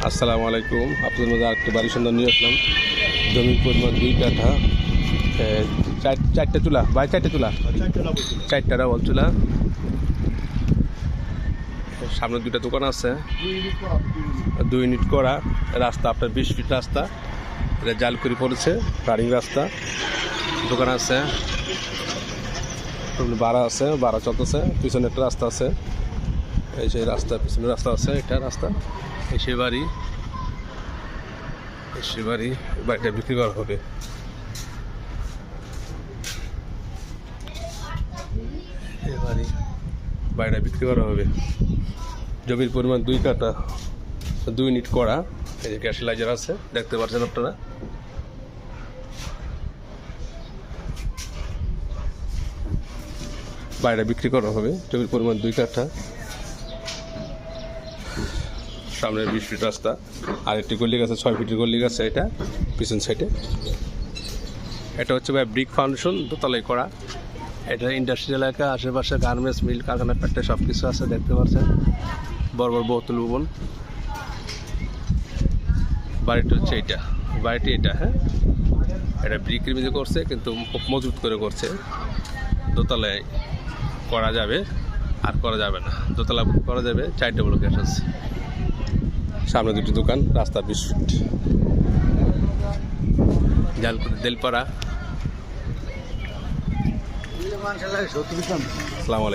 আসসালামু আলাইকুম। আপনাদের মধ্যে আরেকটি বাড়ি সন্ধান নিয়ে আসলাম। জমির পরিমাণ 2 কাঠা, চারটা চুলা, ভাই চারটা চুলা, চারটা ডাবল চুলা, সামনে 2টা দোকান আছে, 2 ইউনিট করা রাস্তা, আপনার 20 ফিট রাস্তা, এটা জাল করে পড়েছে, রানিং রাস্তা, দোকান আছে, ভাড়া আছে, ভাড়া চলতেছে, পিছনে একটা রাস্তা আছে, এই যে রাস্তা, পিছনে রাস্তা আছে, এটা রাস্তা, এসে বাড়ি, বাড়িটা বিক্রি করা হবে। বাড়িটা বিক্রি করা হবে। জমির পরিমাণ 2 কাঠা, 2 ইউনিট করা, এই যে গ্যাস লাইজার আছে, দেখতে পাচ্ছেন আপনারা। বাড়িটা বিক্রি করা হবে। জমির পরিমাণ 2 কাঠা, সামনে 20 ফিট রাস্তা, আর একটি গল্লি আছে, 6 ফিটের গল্লি আছে, এটা পিছন সাইডে। এটা হচ্ছে ভাই ব্রিক ফাউন্ডেশন, দোতলায় করা। এটা ইন্ডাস্ট্রিয়াল এলাকা, আশেপাশে গার্মেন্টস, মিল, কারখানা, ফ্যাক্টরি সব কিছু আছে, দেখতে পাচ্ছেন। বড় বড় বহুতল ভবন। বাড়িটা হচ্ছে এইটা, বাড়িটি এটা। হ্যাঁ, এটা ব্রিকের মধ্যে করছে, কিন্তু খুব মজবুত করে করছে। দোতলায় করা যাবে, আর করা যাবে না। দোতলা করা যাবে, 4টে বড় গ্যাস আছে, সামনে 2টি দোকান, রাস্তা 20 ফিট, জালকুটি দেলপাড়া। আসসালামু আলাইকুম।